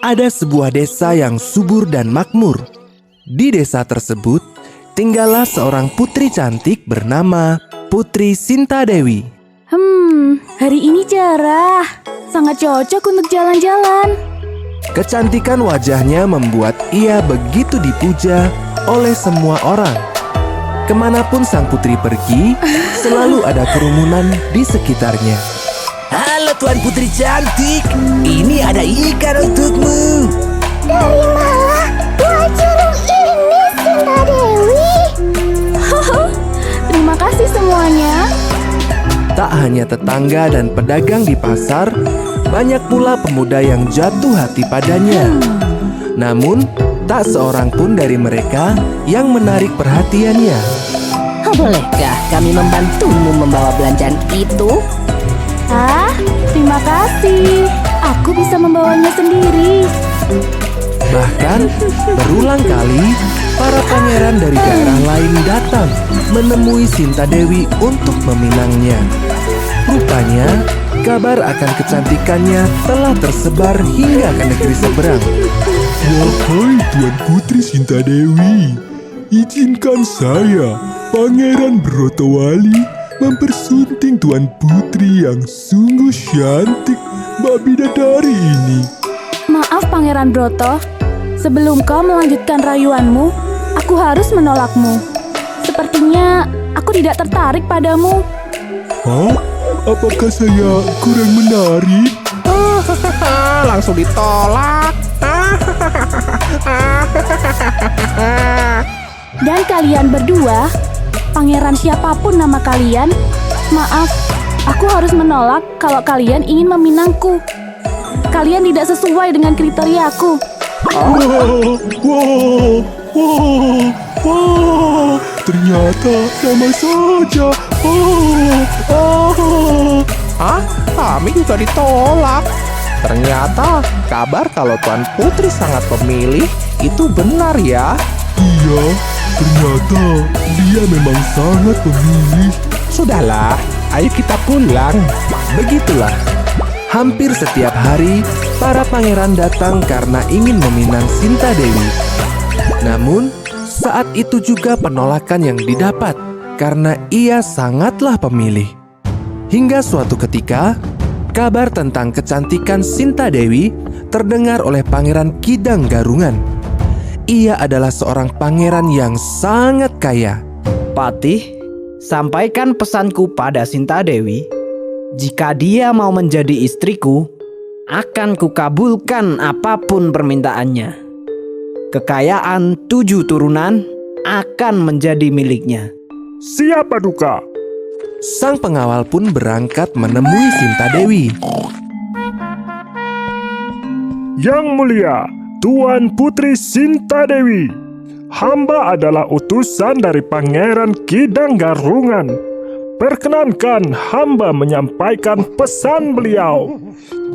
ada sebuah desa yang subur dan makmur. Di desa tersebut, tinggallah seorang putri cantik bernama Putri Sinta Dewi. Hari ini cerah. Sangat cocok untuk jalan-jalan. Kecantikan wajahnya membuat ia begitu dipuja oleh semua orang. Kemanapun sang putri pergi, selalu ada kerumunan di sekitarnya. Halo Tuan Putri cantik, ini ada ikan untukmu. Terimalah buah jeruk ini, Sinta Dewi. Terima kasih semuanya. Tak hanya tetangga dan pedagang di pasar, banyak pula pemuda yang jatuh hati padanya. Namun, tak seorang pun dari mereka yang menarik perhatiannya. Bolehkah kami membantumu membawa belanjaan itu? Terima kasih. Aku bisa membawanya sendiri. Bahkan, berulang kali, para pangeran dari daerah lain datang menemui Sinta Dewi untuk meminangnya. Rupanya, kabar akan kecantikannya telah tersebar hingga ke negeri seberang. Wahai Tuan Putri Sinta Dewi, izinkan saya, Pangeran Brotowali, mempersunting Tuan Putri yang sungguh cantik, Mbak Bidadari ini. Maaf Pangeran Broto, sebelum kau melanjutkan rayuanmu, aku harus menolakmu. Sepertinya aku tidak tertarik padamu. Hah? Apakah saya kurang menarik? Langsung ditolak. Dan kalian berdua, pangeran siapapun nama kalian, maaf, aku harus menolak kalau kalian ingin meminangku. Kalian tidak sesuai dengan kriteriaku. Wow, ternyata sama saja. Kami juga ditolak. Ternyata kabar kalau Tuan Putri sangat pemilih itu benar ya. Iya, ternyata dia memang sangat pemilih. Sudahlah, ayo kita pulang. Begitulah, hampir setiap hari para pangeran datang karena ingin meminang Sinta Dewi. Namun, saat itu juga penolakan yang didapat karena ia sangatlah pemilih. Hingga suatu ketika, kabar tentang kecantikan Sinta Dewi terdengar oleh Pangeran Kidang Garungan. Ia adalah seorang pangeran yang sangat kaya. Patih, sampaikan pesanku pada Sinta Dewi. Jika dia mau menjadi istriku, akan kukabulkan apapun permintaannya. Kekayaan 7 turunan akan menjadi miliknya. Siap Paduka. Sang pengawal pun berangkat menemui Sinta Dewi. Yang mulia, Tuan Putri Sinta Dewi, hamba adalah utusan dari Pangeran Kidang Garungan. Perkenankan hamba menyampaikan pesan beliau.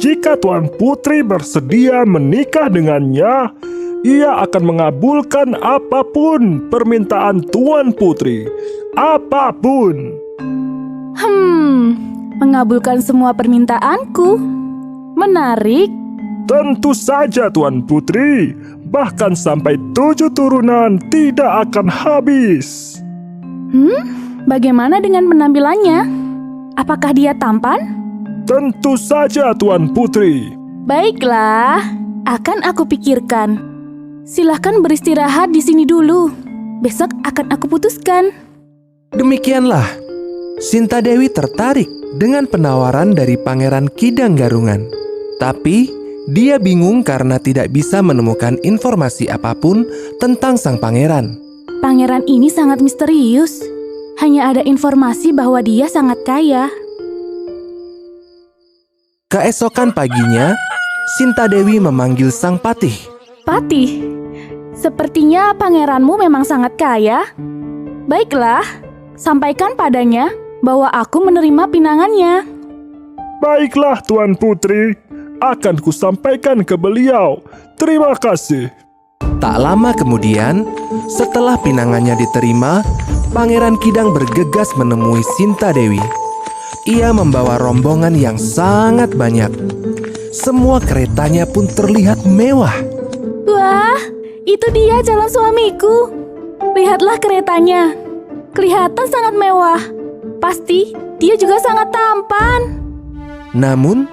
Jika Tuan Putri bersedia menikah dengannya, ia akan mengabulkan apapun permintaan Tuan Putri. Apapun. Mengabulkan semua permintaanku. Menarik. Tentu saja Tuan Putri, bahkan sampai 7 turunan tidak akan habis. Bagaimana dengan penampilannya? Apakah dia tampan? Tentu saja Tuan Putri. Baiklah, akan aku pikirkan. Silahkan beristirahat di sini dulu. Besok akan aku putuskan. Demikianlah, Sinta Dewi tertarik dengan penawaran dari Pangeran Kidang Garungan. Tapi, dia bingung karena tidak bisa menemukan informasi apapun tentang sang pangeran. Pangeran ini sangat misterius. Hanya ada informasi bahwa dia sangat kaya. Keesokan paginya, Sinta Dewi memanggil sang patih. Patih, sepertinya pangeranmu memang sangat kaya. Baiklah, sampaikan padanya bahwa aku menerima pinangannya. Baiklah Tuan Putri, akan kusampaikan ke beliau. Terima kasih. Tak lama kemudian, setelah pinangannya diterima, Pangeran Kidang bergegas menemui Sinta Dewi. Ia membawa rombongan yang sangat banyak. Semua keretanya pun terlihat mewah. Wah, itu dia calon suamiku. Lihatlah keretanya. Kelihatan sangat mewah. Pasti dia juga sangat tampan. Namun,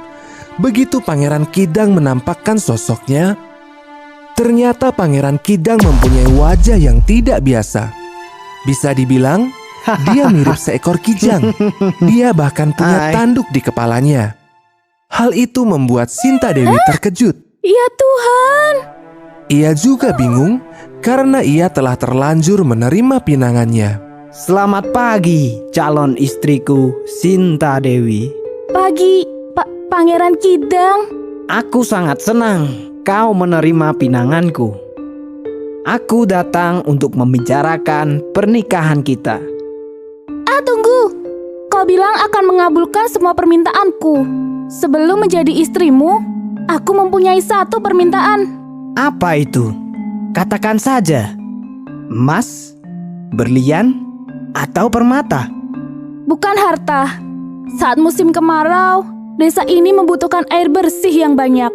begitu Pangeran Kidang menampakkan sosoknya, ternyata Pangeran Kidang mempunyai wajah yang tidak biasa. Bisa dibilang, dia mirip seekor kijang. Dia bahkan punya tanduk di kepalanya. Hal itu membuat Sinta Dewi terkejut. Ya Tuhan. Ia juga bingung karena ia telah terlanjur menerima pinangannya. Selamat pagi, calon istriku Sinta Dewi. Pagi, Pangeran Kidang. Aku sangat senang kau menerima pinanganku. Aku datang untuk membicarakan pernikahan kita. Tunggu. Kau bilang akan mengabulkan semua permintaanku. Sebelum menjadi istrimu, aku mempunyai satu permintaan. Apa itu? Katakan saja. Emas, berlian, atau permata? Bukan harta. Saat musim kemarau, desa ini membutuhkan air bersih yang banyak.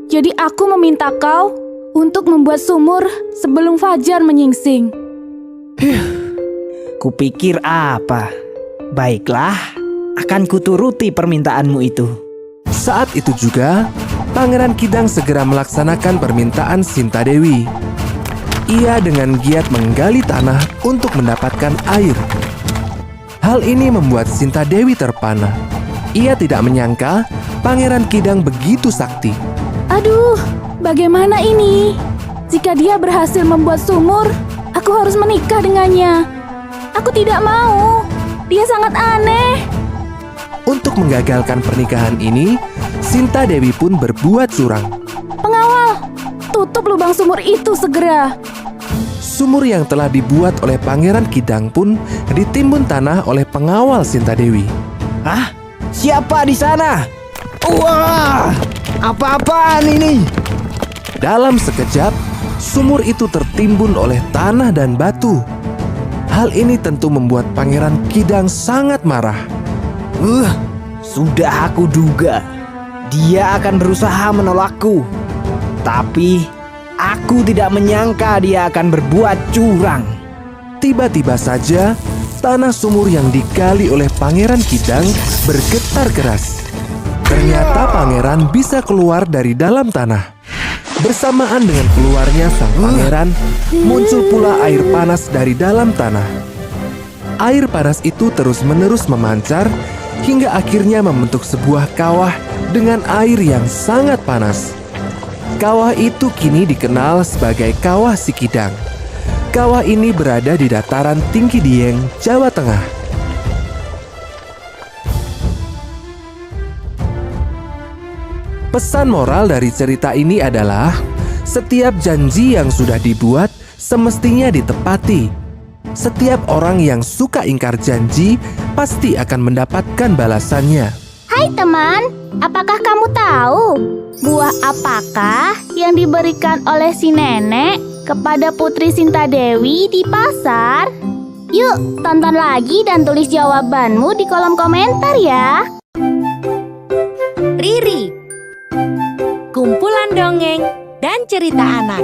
Jadi aku meminta kau untuk membuat sumur sebelum fajar menyingsing. Kupikir apa? Baiklah, akan kuturuti permintaanmu itu. Saat itu juga, Pangeran Kidang segera melaksanakan permintaan Sinta Dewi. Ia dengan giat menggali tanah untuk mendapatkan air. Hal ini membuat Sinta Dewi terpana. Ia tidak menyangka Pangeran Kidang begitu sakti. Aduh, bagaimana ini? Jika dia berhasil membuat sumur, aku harus menikah dengannya. Aku tidak mau. Dia sangat aneh. Untuk menggagalkan pernikahan ini, Sinta Dewi pun berbuat curang. Pengawal, tutup lubang sumur itu segera. Sumur yang telah dibuat oleh Pangeran Kidang pun ditimbun tanah oleh pengawal Sinta Dewi. Hah? Siapa di sana? Wah! Apa-apaan ini? Dalam sekejap, sumur itu tertimbun oleh tanah dan batu. Hal ini tentu membuat Pangeran Kidang sangat marah. Sudah aku duga. Dia akan berusaha menolakku. Tapi aku tidak menyangka dia akan berbuat curang. Tiba-tiba saja, tanah sumur yang digali oleh Pangeran Kidang bergetar keras. Ternyata pangeran bisa keluar dari dalam tanah. Bersamaan dengan keluarnya sang pangeran, muncul pula air panas dari dalam tanah. Air panas itu terus-menerus memancar hingga akhirnya membentuk sebuah kawah dengan air yang sangat panas. Kawah itu kini dikenal sebagai Kawah Sikidang. Kawah ini berada di dataran tinggi Dieng, Jawa Tengah. Pesan moral dari cerita ini adalah setiap janji yang sudah dibuat semestinya ditepati. Setiap orang yang suka ingkar janji pasti akan mendapatkan balasannya. Hai teman, apakah kamu tahu buah apakah yang diberikan oleh si nenek kepada Putri Sinta Dewi di pasar? Yuk, tonton lagi dan tulis jawabanmu di kolom komentar ya. Riri, kumpulan dongeng dan cerita anak.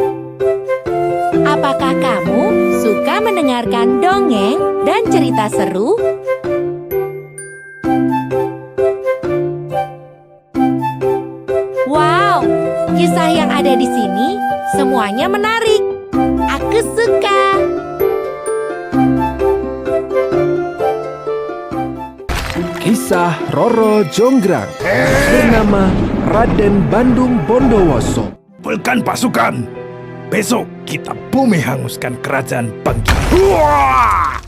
Apakah kamu suka mendengarkan dongeng dan cerita seru? Wow, kisah yang ada di sini semuanya menarik. Aku suka. Kisah Roro Jonggrang bernama Raden Bandung Bondowoso. Kumpulkan pasukan. Besok kita bumi hanguskan kerajaan Bangki. Wah!